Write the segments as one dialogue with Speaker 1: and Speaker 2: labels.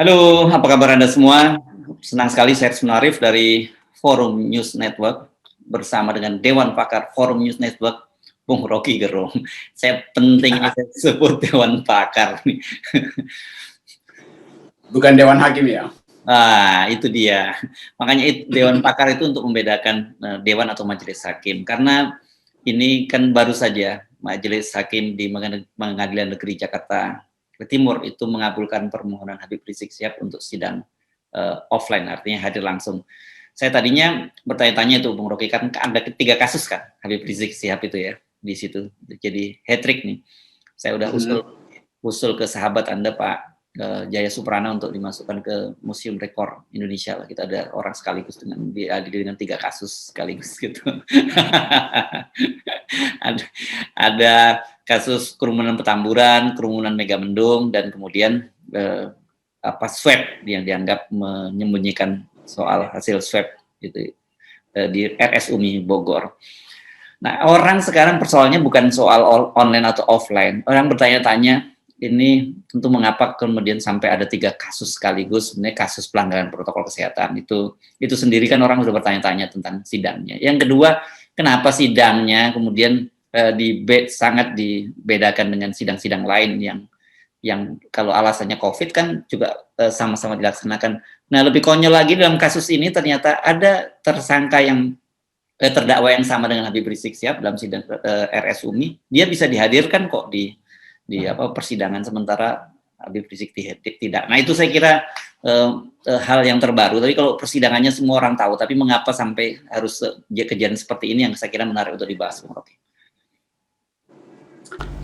Speaker 1: Halo, apa kabar Anda semua? Senang sekali saya Arif dari Forum News Network bersama dengan Dewan Pakar Forum News Network, Bung Rocky Gerung. Saya sebut Dewan Pakar nih.
Speaker 2: Bukan Dewan Hakim ya?
Speaker 1: Itu dia. Makanya Dewan Pakar itu untuk membedakan Dewan atau Majelis Hakim. Karena ini kan baru saja Majelis Hakim di Pengadilan Negeri Jakarta Timur itu mengabulkan permohonan Habib Rizik Syihab untuk sidang offline, artinya hadir langsung. Saya tadinya bertanya-tanya itu Bung Rocky, kan ada 3 kasus kan Habib Rizik Syihab itu ya di situ, jadi hat-trick nih. Saya udah usul ke sahabat Anda Pak Jaya Suprana untuk dimasukkan ke Museum Rekor Indonesia lah. Kita ada orang sekaligus diadili dengan 3 kasus sekaligus gitu. ada kasus kerumunan Petamburan, kerumunan Megamendung, dan kemudian swab yang dianggap menyembunyikan soal hasil swab gitu di RSUMI Bogor. Nah, orang sekarang persoalannya bukan soal online atau offline. Orang bertanya-tanya ini tentu mengapa kemudian sampai ada 3 kasus sekaligus, sebenarnya kasus pelanggaran protokol kesehatan itu sendiri kan orang sudah bertanya-tanya tentang sidangnya. Yang kedua, kenapa sidangnya kemudian sangat dibedakan dengan sidang-sidang lain yang kalau alasannya COVID kan juga sama-sama dilaksanakan. Nah, lebih konyol lagi dalam kasus ini ternyata ada tersangka yang terdakwa yang sama dengan Habib Rizik Syihab dalam sidang RSUMI, dia bisa dihadirkan kok di persidangan, sementara Habib Rizik tidak. Nah, itu saya kira hal yang terbaru. Tapi kalau persidangannya semua orang tahu, tapi mengapa sampai harus kejadian seperti ini yang saya kira menarik untuk dibahas, Bung Rocky.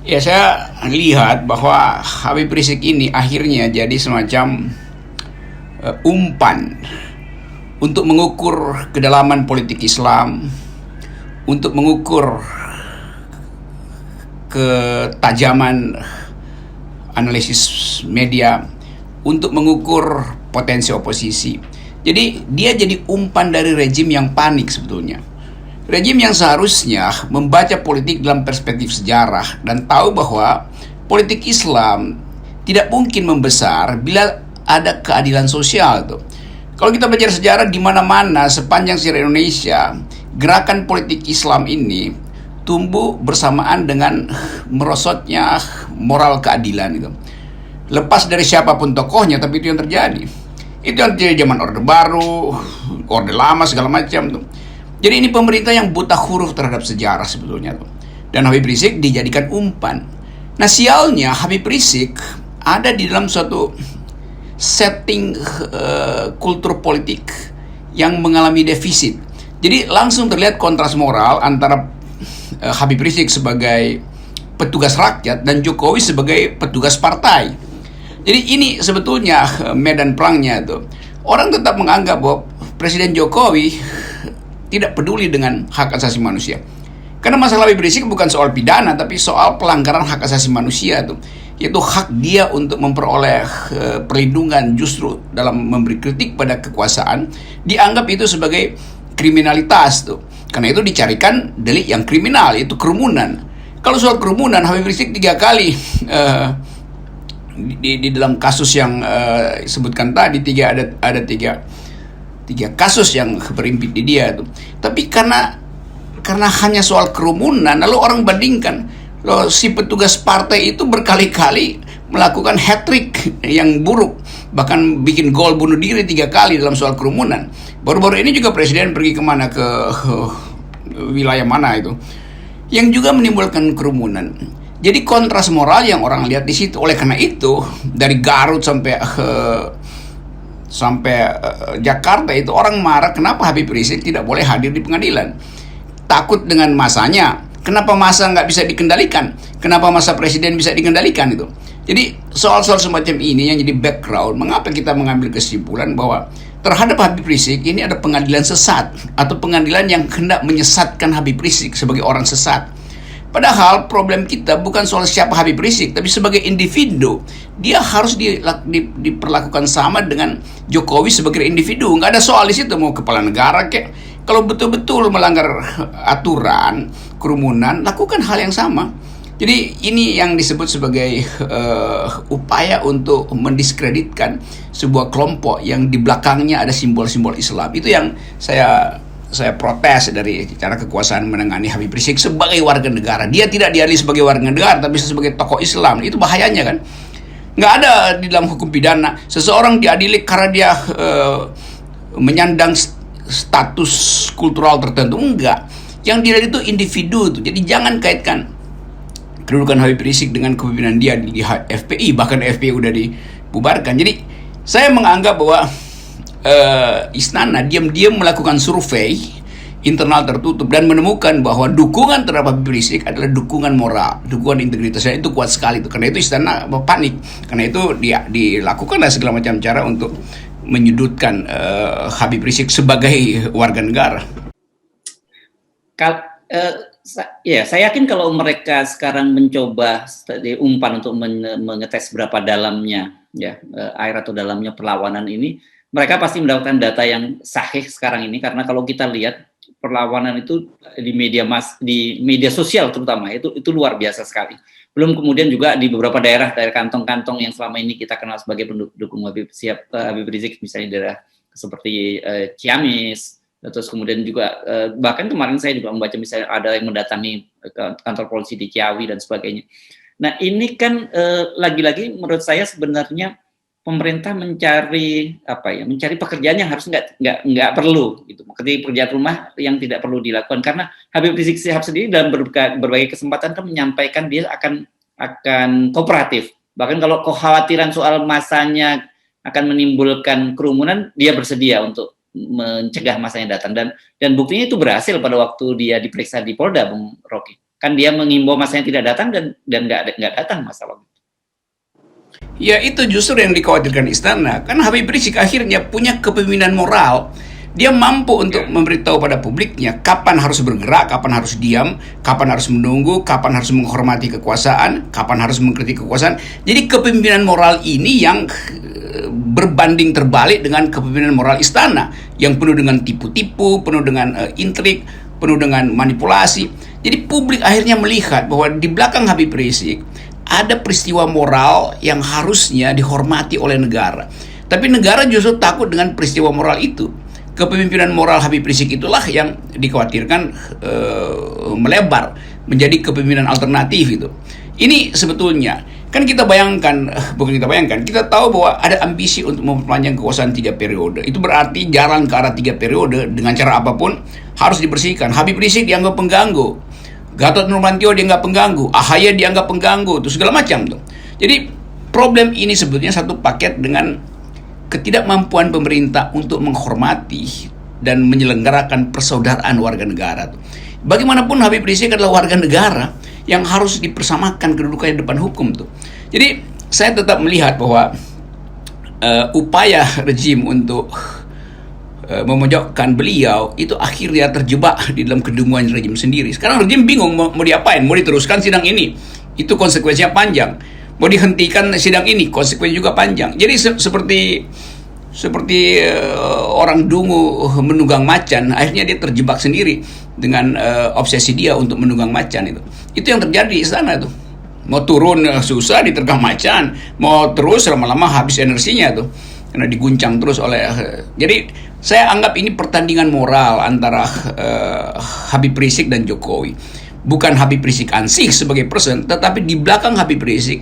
Speaker 2: Ya, saya lihat bahwa Habib Rizik ini akhirnya jadi semacam umpan untuk mengukur kedalaman politik Islam, untuk mengukur ketajaman analisis media, untuk mengukur potensi oposisi. Jadi dia jadi umpan dari rejim yang panik sebetulnya. Rejim yang seharusnya membaca politik dalam perspektif sejarah dan tahu bahwa politik Islam tidak mungkin membesar bila ada keadilan sosial tuh. Kalau kita belajar sejarah di mana-mana sepanjang sejarah Indonesia, gerakan politik Islam ini tumbuh bersamaan dengan merosotnya moral keadilan itu. Lepas dari siapapun tokohnya, tapi itu yang terjadi. Itu yang terjadi zaman Orde Baru, Orde Lama, segala macam tuh. Jadi ini pemerintah yang buta huruf terhadap sejarah sebetulnya tuh. Dan Habib Rizik dijadikan umpan. Nah, sialnya Habib Rizik ada di dalam suatu setting kultur politik yang mengalami defisit. Jadi langsung terlihat kontras moral antara Habib Rizik sebagai petugas rakyat dan Jokowi sebagai petugas partai. Jadi ini sebetulnya medan perangnya tuh. Orang tetap menganggap bahwa Presiden Jokowi tidak peduli dengan hak asasi manusia. Karena masalah Habib Rizik bukan soal pidana, tapi soal pelanggaran hak asasi manusia tuh, yaitu hak dia untuk memperoleh perlindungan justru dalam memberi kritik pada kekuasaan dianggap itu sebagai kriminalitas tuh. Karena itu dicarikan delik yang kriminal, yaitu kerumunan. Kalau soal kerumunan, Habib Rizik 3 kali di dalam kasus yang sebutkan tadi, ada tiga kasus yang berimpit di dia tuh. Tapi karena hanya soal kerumunan, lalu orang bandingkan, loh, si petugas partai itu berkali-kali melakukan hat-trick yang buruk, bahkan bikin gol bunuh diri 3 kali dalam soal kerumunan. Baru-baru ini juga presiden pergi kemana, ke wilayah mana itu, yang juga menimbulkan kerumunan. Jadi kontras moral yang orang lihat di situ. Oleh karena itu, dari Garut sampai Jakarta itu orang marah kenapa Habib Rizik tidak boleh hadir di pengadilan. Takut dengan masanya. Kenapa masa nggak bisa dikendalikan? Kenapa masa presiden bisa dikendalikan itu? Jadi soal-soal semacam ini yang jadi background. Mengapa kita mengambil kesimpulan bahwa terhadap Habib Rizik ini ada pengadilan sesat atau pengadilan yang hendak menyesatkan Habib Rizik sebagai orang sesat. Padahal problem kita bukan soal siapa Habib Rizik, tapi sebagai individu dia harus diperlakukan sama dengan Jokowi sebagai individu. Nggak ada soal di situ mau kepala negara kek. Kalau betul-betul melanggar aturan kerumunan, lakukan hal yang sama. Jadi ini yang disebut sebagai upaya untuk mendiskreditkan sebuah kelompok yang di belakangnya ada simbol-simbol Islam. Itu yang saya protes dari cara kekuasaan menangani Habib Rizik sebagai warga negara. Dia tidak diadili sebagai warga negara, tapi sebagai tokoh Islam. Itu bahayanya kan. Nggak ada di dalam hukum pidana seseorang diadili karena dia menyandang status kultural tertentu. Enggak. Yang diadili itu individu tuh. Jadi jangan kaitkan kedudukan Habib Rizik dengan kepemimpinan dia di FPI, bahkan FPI udah dibubarkan. Jadi saya menganggap bahwa Istana diam-diam melakukan survei internal tertutup dan menemukan bahwa dukungan terhadap Habib Rizik adalah dukungan moral, dukungan integritasnya itu kuat sekali itu. Karena itu Istana panik, karena itu dia dilakukanlah segala macam cara untuk menyudutkan Habib Rizik sebagai warga negara.
Speaker 1: Ya, saya yakin kalau mereka sekarang mencoba umpan untuk mengetes berapa dalamnya ya air atau dalamnya perlawanan ini, mereka pasti mendapatkan data yang sahih sekarang ini, karena kalau kita lihat perlawanan itu di media sosial terutama itu luar biasa sekali. Belum kemudian juga di beberapa daerah kantong-kantong yang selama ini kita kenal sebagai pendukung Habib Rizik, misalnya daerah seperti Ciamis. Terus kemudian juga bahkan kemarin saya juga membaca misalnya ada yang mendatangi kantor polisi di Ciawi dan sebagainya. Nah ini kan lagi-lagi menurut saya sebenarnya pemerintah mencari pekerjaan yang harus nggak perlu gitu, pekerjaan rumah yang tidak perlu dilakukan, karena Habib Rizik Syihab sendiri dalam berbagai kesempatan kan menyampaikan dia akan kooperatif. Bahkan kalau kekhawatiran soal masanya akan menimbulkan kerumunan, dia bersedia untuk mencegah masanya datang, dan buktinya itu berhasil pada waktu dia diperiksa di Polda, Bung Rocky. Kan dia mengimbau masanya tidak datang dan nggak datang masa waktu.
Speaker 2: Ya itu justru yang dikhawatirkan Istana. Kan Habib Rizik akhirnya punya kepemimpinan moral. Dia mampu untuk memberitahu pada publiknya kapan harus bergerak, kapan harus diam, kapan harus menunggu, kapan harus menghormati kekuasaan, kapan harus mengkritik kekuasaan. Jadi kepemimpinan moral ini yang berbanding terbalik dengan kepemimpinan moral Istana yang penuh dengan tipu-tipu, penuh dengan intrik, penuh dengan manipulasi. Jadi publik akhirnya melihat bahwa di belakang Habib Rizik ada peristiwa moral yang harusnya dihormati oleh negara. Tapi negara justru takut dengan peristiwa moral itu. Kepemimpinan moral Habib Rizik itulah yang dikhawatirkan melebar menjadi kepemimpinan alternatif itu. Ini sebetulnya kan kita tahu bahwa ada ambisi untuk memperpanjang kekuasaan 3 periode. Itu berarti jalan ke arah 3 periode dengan cara apapun harus dibersihkan. Habib Rizik dianggap pengganggu, Gatot Nurmantio dianggap pengganggu, AHY dianggap pengganggu, itu segala macam tuh. Jadi problem ini sebetulnya satu paket dengan ketidakmampuan pemerintah untuk menghormati dan menyelenggarakan persaudaraan warga negara tuh. Bagaimanapun Habib Rizik adalah warga negara yang harus dipersamakan kedudukannya di depan hukum tuh. Jadi saya tetap melihat bahwa upaya rejim untuk memojokkan beliau itu akhirnya terjebak di dalam kedunguan rejim sendiri. Sekarang rejim bingung mau diapain, mau diteruskan sidang ini, itu konsekuensinya panjang. Mau dihentikan sidang ini, konsekuensinya juga panjang. Jadi seperti orang dungu menunggang macan, akhirnya dia terjebak sendiri dengan obsesi dia untuk menunggang macan itu. Itu yang terjadi di Istana tuh. Mau turun susah diterkam macan, mau terus lama-lama habis energinya tuh. Karena diguncang terus oleh jadi saya anggap ini pertandingan moral antara Habib Rizik dan Jokowi. Bukan Habib Rizik ansih sebagai person, tetapi di belakang Habib Rizik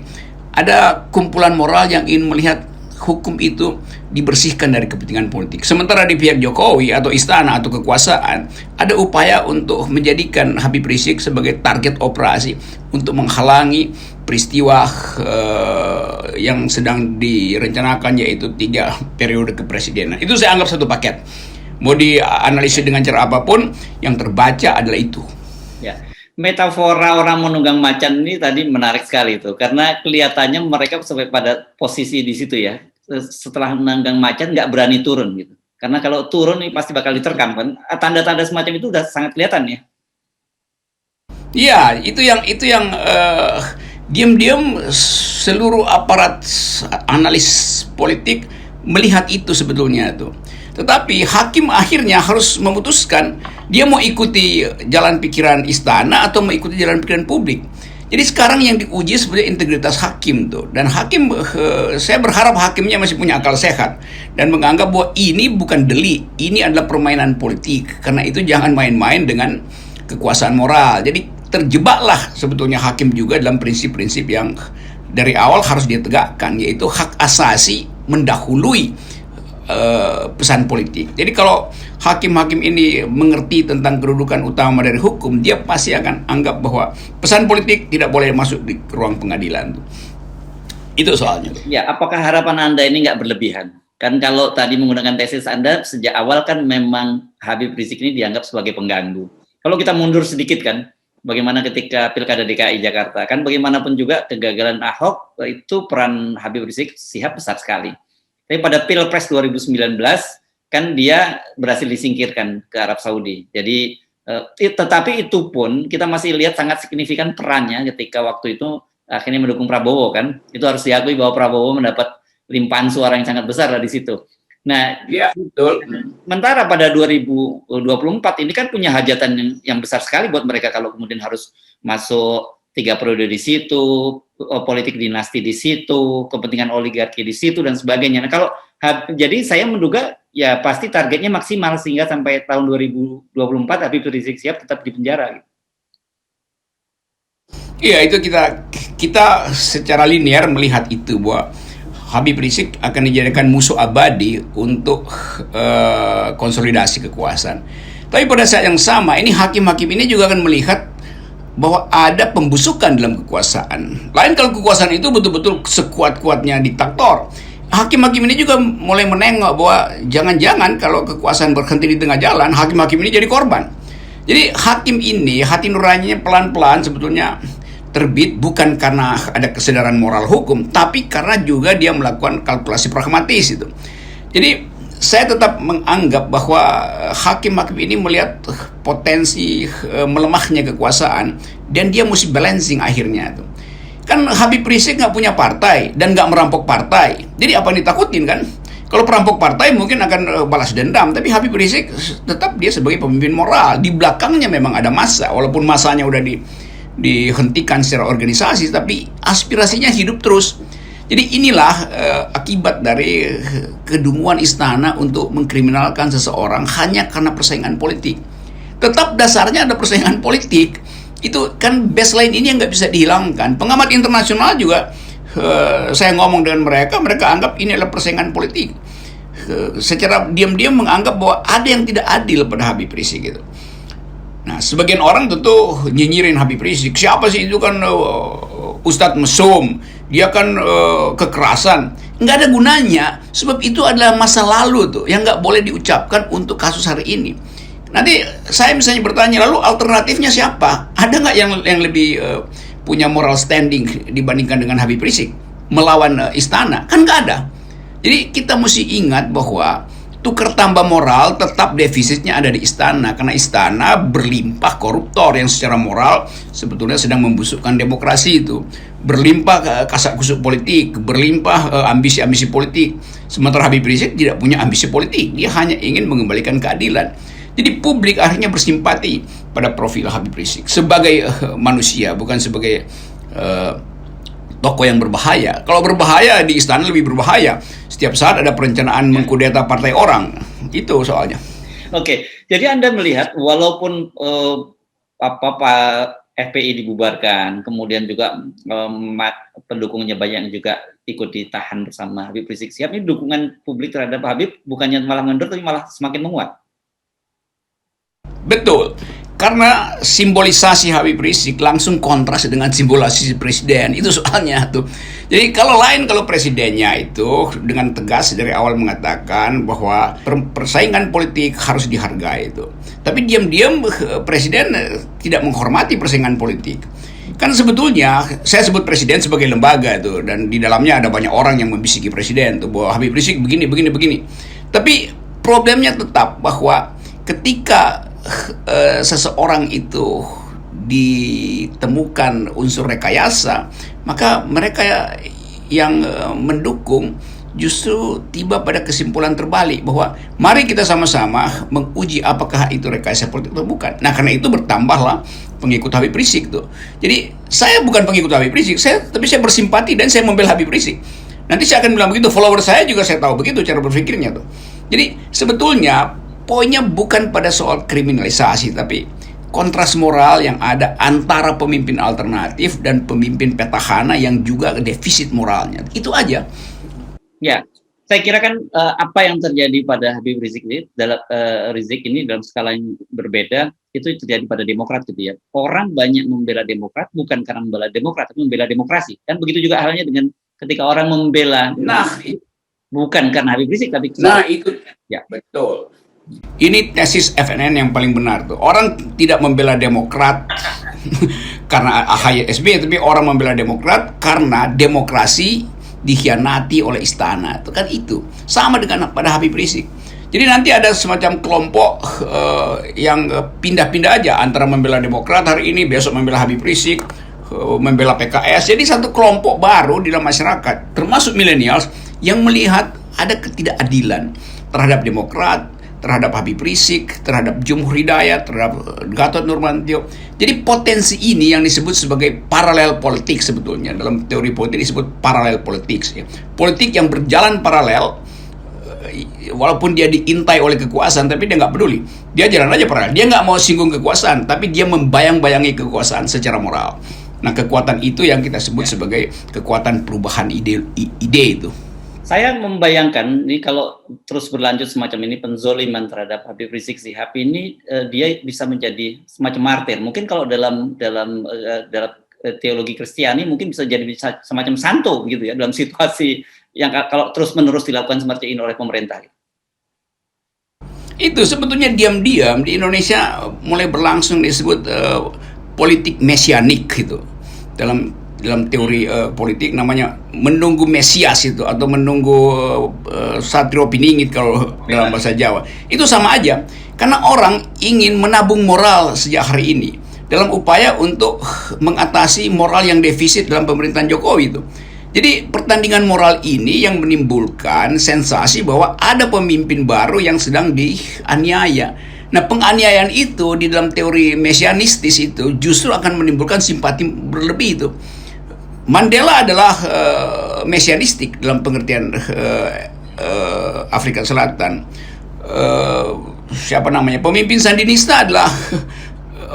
Speaker 2: ada kumpulan moral yang ingin melihat hukum itu dibersihkan dari kepentingan politik. Sementara di pihak Jokowi atau istana atau kekuasaan ada upaya untuk menjadikan Habib Rizik sebagai target operasi untuk menghalangi peristiwa yang sedang direncanakan, yaitu 3 periode kepresidenan. Itu saya anggap satu paket. Mau dianalisis dengan cara apapun, yang terbaca adalah itu.
Speaker 1: Ya, metafora orang menunggang macan ini tadi menarik sekali itu, karena kelihatannya mereka sampai pada posisi di situ ya. Setelah menunggang macan nggak berani turun gitu. Karena kalau turun ini pasti bakal diterkam kan. Tanda-tanda semacam itu udah sangat kelihatan ya.
Speaker 2: Iya, itu yang diam-diam seluruh aparat analis politik melihat itu sebetulnya tuh. Tetapi hakim akhirnya harus memutuskan dia mau ikuti jalan pikiran istana atau mau ikuti jalan pikiran publik. Jadi sekarang yang diuji sebenarnya integritas hakim tuh. Dan hakim, saya berharap hakimnya masih punya akal sehat dan menganggap bahwa ini bukan delik, ini adalah permainan politik. Karena itu jangan main-main dengan kekuasaan moral. Jadi terjebaklah sebetulnya hakim juga dalam prinsip-prinsip yang dari awal harus dia tegakkan, yaitu hak asasi mendahului pesan politik. Jadi kalau hakim-hakim ini mengerti tentang kedudukan utama dari hukum, dia pasti akan anggap bahwa pesan politik tidak boleh masuk di ruang pengadilan. Itu soalnya.
Speaker 1: Ya, apakah harapan Anda ini nggak berlebihan? Kan kalau tadi menggunakan tesis Anda, sejak awal kan memang Habib Rizik ini dianggap sebagai pengganggu. Kalau kita mundur sedikit kan, bagaimana ketika Pilkada DKI Jakarta, kan bagaimanapun juga kegagalan Ahok, itu peran Habib Rizik Syihab besar sekali. Tapi pada Pilpres 2019 kan dia berhasil disingkirkan ke Arab Saudi. Jadi tetapi itu pun kita masih lihat sangat signifikan perannya ketika waktu itu akhirnya mendukung Prabowo kan. Itu harus diakui bahwa Prabowo mendapat limpahan suara yang sangat besar dari situ. Nah,
Speaker 2: ya, betul.
Speaker 1: Sementara pada 2024 ini kan punya hajatan yang besar sekali buat mereka kalau kemudian harus masuk 3 periode di situ, politik dinasti di situ, kepentingan oligarki di situ dan sebagainya. Nah, jadi saya menduga ya pasti targetnya maksimal sehingga sampai tahun 2024 Habib Rizik Syihab tetap di penjara.
Speaker 2: Iya, itu kita secara linear melihat itu bahwa Habib Rizik akan dijadikan musuh abadi untuk konsolidasi kekuasaan. Tapi pada saat yang sama, ini hakim-hakim ini juga akan melihat bahwa ada pembusukan dalam kekuasaan. Lain kalau kekuasaan itu betul-betul sekuat-kuatnya diktator. Hakim-hakim ini juga mulai menengok bahwa jangan-jangan kalau kekuasaan berhenti di tengah jalan, hakim-hakim ini jadi korban. Jadi hakim ini, hati nuraninya pelan-pelan sebetulnya terbit bukan karena ada kesadaran moral hukum, tapi karena juga dia melakukan kalkulasi pragmatis itu. Jadi saya tetap menganggap bahwa hakim-hakim ini melihat potensi melemahnya kekuasaan dan dia mesti balancing akhirnya tuh. Kan Habib Rizik nggak punya partai dan nggak merampok partai. Jadi apa yang ditakutin kan? Kalau perampok partai mungkin akan balas dendam, tapi Habib Rizik tetap dia sebagai pemimpin moral. Di belakangnya memang ada massa, walaupun massanya udah dihentikan secara organisasi, tapi aspirasinya hidup terus. Jadi inilah akibat dari kedunguan istana untuk mengkriminalkan seseorang hanya karena persaingan politik. Tetap dasarnya ada persaingan politik. Itu kan baseline ini yang nggak bisa dihilangkan. Pengamat internasional juga, saya ngomong dengan mereka anggap ini adalah persaingan politik. Secara diam-diam menganggap bahwa ada yang tidak adil pada Habib Rizik gitu. Nah, sebagian orang tentu nyinyirin Habib Rizik. Siapa sih itu kan Ustadz Mesum, dia kan kekerasan. Nggak ada gunanya, sebab itu adalah masa lalu tuh yang nggak boleh diucapkan untuk kasus hari ini. Nanti saya misalnya bertanya, lalu alternatifnya siapa? Ada nggak yang lebih punya moral standing dibandingkan dengan Habib Rizik melawan istana? Kan nggak ada. Jadi kita mesti ingat bahwa tukar tambah moral tetap defisitnya ada di istana, karena istana berlimpah koruptor yang secara moral sebetulnya sedang membusukkan demokrasi itu, berlimpah kasak kusuk politik, berlimpah ambisi-ambisi politik. Sementara Habib Rizik tidak punya ambisi politik, dia hanya ingin mengembalikan keadilan. Jadi publik akhirnya bersimpati pada profil Habib Rizik sebagai manusia, bukan sebagai tokoh yang berbahaya. Kalau berbahaya di istana lebih berbahaya. Setiap saat ada perencanaan mengkudeta partai orang. Itu soalnya.
Speaker 1: Oke, jadi Anda melihat walaupun FPI dibubarkan, kemudian juga pendukungnya banyak yang juga ikut ditahan bersama Habib Rizik Syihab, ini dukungan publik terhadap Habib bukannya malah menurun tapi malah semakin menguat.
Speaker 2: Betul. Karena simbolisasi Habib Rizik langsung kontras dengan simbolisasi presiden. Itu soalnya tuh. Jadi kalau presidennya itu dengan tegas dari awal mengatakan bahwa persaingan politik harus dihargai itu. Tapi diam-diam presiden tidak menghormati persaingan politik. Kan sebetulnya saya sebut presiden sebagai lembaga tuh, dan di dalamnya ada banyak orang yang membisiki presiden tuh bahwa Habib Rizik begini. Tapi problemnya tetap bahwa ketika seseorang itu ditemukan unsur rekayasa, maka mereka yang mendukung justru tiba pada kesimpulan terbalik bahwa mari kita sama-sama menguji apakah itu rekayasa politik atau bukan. Nah, karena itu bertambahlah pengikut Habib Rizik tuh. Jadi saya bukan pengikut Habib Rizik, tapi saya bersimpati dan saya membela Habib Rizik. Nanti saya akan bilang begitu, follower saya juga saya tahu begitu cara berpikirnya tuh. Jadi sebetulnya poinnya bukan pada soal kriminalisasi, tapi kontras moral yang ada antara pemimpin alternatif dan pemimpin petahana yang juga defisit moralnya. Itu aja.
Speaker 1: Ya, saya kira kan apa yang terjadi pada Habib Rizik ini dalam skala yang berbeda itu terjadi pada Demokrat gitu ya. Orang banyak membela Demokrat bukan karena membela Demokrat, tapi membela demokrasi. Dan begitu juga halnya dengan ketika orang membela, bukan karena Habib Rizik tapi
Speaker 2: itu ya betul. Ini tesis FNN yang paling benar tuh. Orang tidak membela Demokrat karena AHY SBY, tapi orang membela Demokrat karena demokrasi dikhianati oleh istana. Itu kan itu. Sama dengan pada Habib Rizik. Jadi nanti ada semacam kelompok yang pindah-pindah aja antara membela Demokrat hari ini, besok membela Habib Rizik, membela PKS. Jadi satu kelompok baru di dalam masyarakat, termasuk millennials, yang melihat ada ketidakadilan terhadap Demokrat, terhadap Habib Rizik, terhadap Jumhur Hidayat, terhadap Gatot Nurmantio. Jadi potensi ini yang disebut sebagai paralel politik sebetulnya. Dalam teori politik disebut paralel politik. Ya. Politik yang berjalan paralel, walaupun dia diintai oleh kekuasaan, tapi dia nggak peduli. Dia jalan aja paralel. Dia nggak mau singgung kekuasaan, tapi dia membayang-bayangi kekuasaan secara moral. Nah, kekuatan itu yang kita sebut sebagai kekuatan perubahan ide itu.
Speaker 1: Saya membayangkan ini kalau terus berlanjut semacam ini penzoliman terhadap Habib Rizik Sihab ini dia bisa menjadi semacam martir. Mungkin kalau dalam teologi Kristiani mungkin bisa jadi semacam santo gitu ya dalam situasi yang kalau terus-menerus dilakukan seperti ini oleh pemerintah.
Speaker 2: Itu sebetulnya diam-diam di Indonesia mulai berlangsung disebut politik mesianik gitu. Dalam teori politik namanya menunggu Mesias itu, atau menunggu Satrio Piningit kalau dalam bahasa Jawa. Itu sama aja, karena orang ingin menabung moral sejak hari ini dalam upaya untuk mengatasi moral yang defisit dalam pemerintahan Jokowi itu. Jadi pertandingan moral ini yang menimbulkan sensasi bahwa ada pemimpin baru yang sedang dianiaya. Nah, penganiayaan itu di dalam teori mesianistis itu justru akan menimbulkan simpati berlebih itu. Mandela adalah mesianistik dalam pengertian Afrika Selatan. Siapa namanya? Pemimpin Sandinista adalah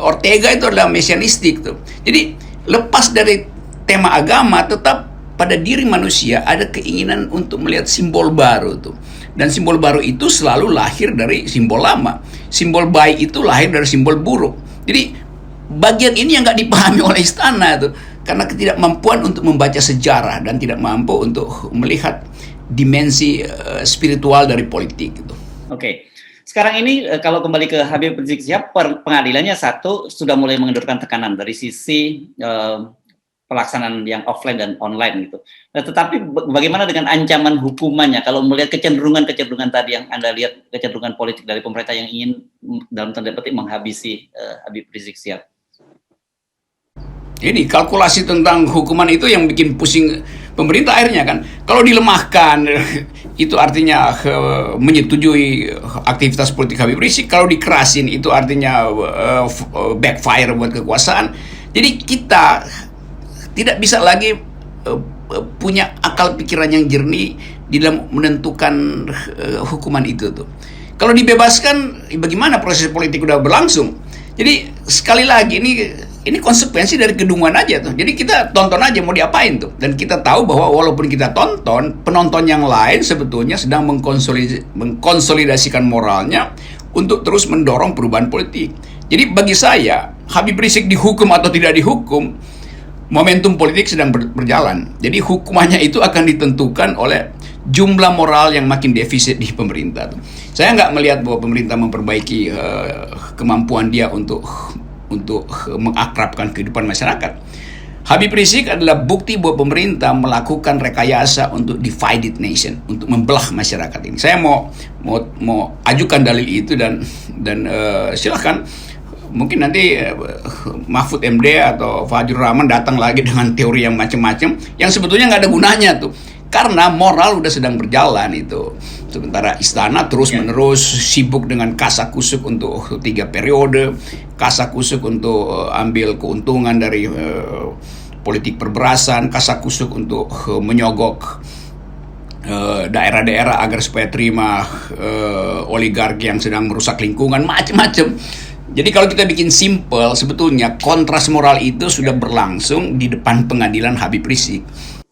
Speaker 2: Ortega, itu adalah mesianistik tuh. Jadi lepas dari tema agama, tetap pada diri manusia ada keinginan untuk melihat simbol baru tuh. Dan simbol baru itu selalu lahir dari simbol lama. Simbol baik itu lahir dari simbol buruk. Jadi bagian ini yang nggak dipahami oleh istana tuh. Karena ketidakmampuan untuk membaca sejarah dan tidak mampu untuk melihat dimensi spiritual dari politik gitu.
Speaker 1: Oke. Sekarang ini kalau kembali ke Habib Rizik Sihab, pengadilannya satu sudah mulai mengendurkan tekanan dari sisi pelaksanaan yang offline dan online gitu. Nah, tetapi bagaimana dengan ancaman hukumannya kalau melihat kecenderungan tadi yang Anda lihat, kecenderungan politik dari pemerintah yang ingin dalam tanda petik menghabisi Habib Rizik Sihab?
Speaker 2: Ini kalkulasi tentang hukuman itu yang bikin pusing pemerintah akhirnya kan. Kalau dilemahkan itu artinya menyetujui aktivitas politik Habib Rizik. Kalau dikerasin itu artinya backfire buat kekuasaan. Jadi kita tidak bisa lagi punya akal pikiran yang jernih di dalam menentukan hukuman itu tuh. Kalau dibebaskan, bagaimana proses politik udah berlangsung? Jadi sekali lagi ini konsekuensi dari kedunguan aja tuh. Jadi kita tonton aja mau diapain tuh. Dan kita tahu bahwa walaupun kita tonton, penonton yang lain sebetulnya sedang mengkonsolidasikan moralnya untuk terus mendorong perubahan politik. Jadi bagi saya, Habib Rizik dihukum atau tidak dihukum, momentum politik sedang berjalan. Jadi hukumannya itu akan ditentukan oleh jumlah moral yang makin defisit di pemerintah. Saya nggak melihat bahwa pemerintah memperbaiki kemampuan dia untuk mengakrabkan kehidupan masyarakat. Habib Rizik adalah bukti bahwa pemerintah melakukan rekayasa untuk divided nation, untuk membelah masyarakat ini. Saya mau ajukan dalil itu dan silakan. Mungkin nanti Mahfud MD atau Fajrul Rahman datang lagi dengan teori yang macam-macam yang sebetulnya nggak ada gunanya tuh. karena moral udah sedang berjalan itu. Sementara istana terus-menerus sibuk dengan kasakusuk untuk 3 periode, kasakusuk untuk ambil keuntungan dari politik perberasan, kasakusuk untuk menyogok daerah-daerah agar supaya terima oligarki yang sedang merusak lingkungan, macam-macam. Jadi kalau kita bikin simple, sebetulnya kontras moral itu sudah berlangsung di depan pengadilan Habib Rizik.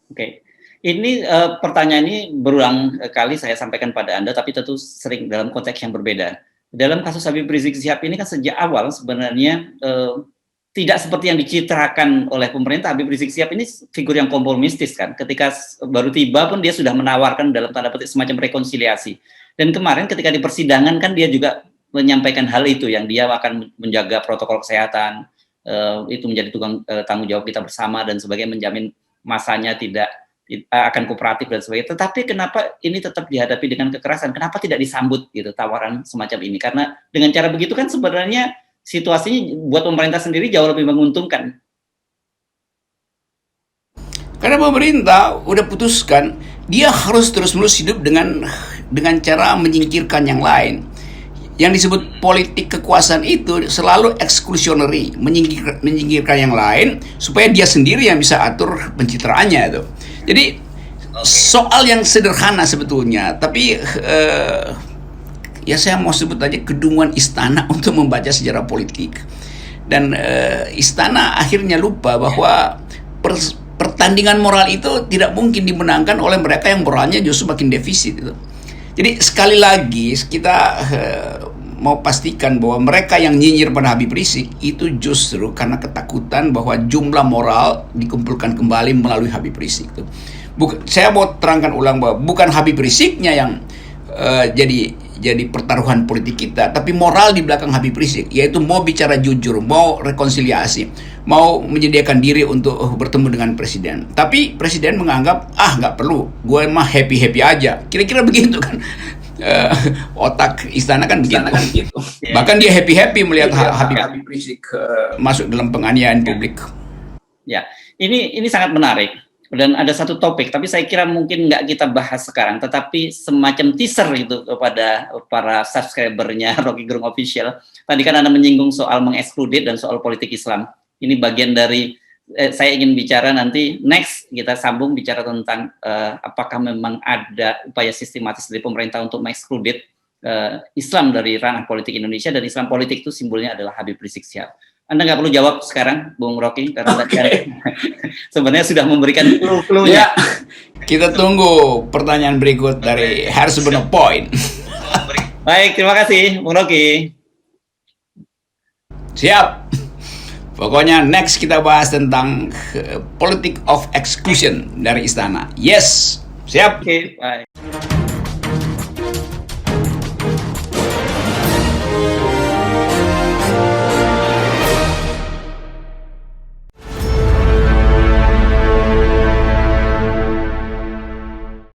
Speaker 1: Oke. Ini pertanyaan ini berulang kali saya sampaikan pada Anda, tapi tentu sering dalam konteks yang berbeda. Dalam kasus Habib Rizik Syihab ini kan sejak awal sebenarnya tidak seperti yang dicitrakan oleh pemerintah. Habib Rizik Syihab ini figur yang konformistis kan. Ketika baru tiba pun dia sudah menawarkan dalam tanda petik semacam rekonsiliasi. Dan kemarin ketika di persidangan kan dia juga menyampaikan hal itu, yang dia akan menjaga protokol kesehatan, itu menjadi tanggung jawab kita bersama dan sebagainya, menjamin masanya tidak akan kooperatif dan sebagainya. Tetapi kenapa ini tetap dihadapi dengan kekerasan? Kenapa tidak disambut gitu tawaran semacam ini? Karena dengan cara begitu kan sebenarnya situasinya buat pemerintah sendiri jauh lebih menguntungkan.
Speaker 2: Karena pemerintah udah putuskan dia harus terus-menerus hidup dengan cara menyingkirkan yang lain. Yang disebut politik kekuasaan itu selalu exclusionary, menyingkirkan yang lain supaya dia sendiri yang bisa atur pencitraannya itu. Jadi soal yang sederhana sebetulnya, tapi ya saya mau sebut aja kedunguan istana untuk membaca sejarah politik. Dan istana akhirnya lupa bahwa pertandingan moral itu tidak mungkin dimenangkan oleh mereka yang moralnya justru makin defisit itu. Jadi sekali lagi kita mau pastikan bahwa mereka yang nyinyir pada Habib Rizik itu justru karena ketakutan bahwa jumlah moral dikumpulkan kembali melalui Habib Rizik itu. Saya mau terangkan ulang bahwa bukan Habib Riziknya yang jadi pertaruhan politik kita, tapi moral di belakang Habib Rizik, yaitu mau bicara jujur, mau rekonsiliasi, mau menyediakan diri untuk bertemu dengan presiden. Tapi presiden menganggap nggak perlu, gue mah happy aja. Kira-kira begitu kan. Otak istana kan begitu. Bahkan dia happy melihat Habib Rizik masuk dalam penganiayaan publik.
Speaker 1: Ya, ini sangat menarik. Dan ada satu topik, tapi saya kira mungkin nggak kita bahas sekarang, tetapi semacam teaser itu kepada para subscribernya Rocky Gerung Official. Tadi kan Anda menyinggung soal mengekskluded dan soal politik Islam. Ini bagian dari, saya ingin bicara nanti, next kita sambung bicara tentang apakah memang ada upaya sistematis dari pemerintah untuk mengekskluded Islam dari ranah politik Indonesia, dan Islam politik itu simbolnya adalah Habib Rizik Syihab. Anda nggak perlu jawab sekarang, Bung Rocky, karena tadi sebenarnya sudah memberikan clue-nya.
Speaker 2: Kita tunggu pertanyaan berikut dari Harsubono Point.
Speaker 1: Baik, terima kasih, Bung Rocky.
Speaker 2: Siap. Pokoknya next kita bahas tentang politik of exclusion dari istana. Yes, siap.
Speaker 1: Oke, bye.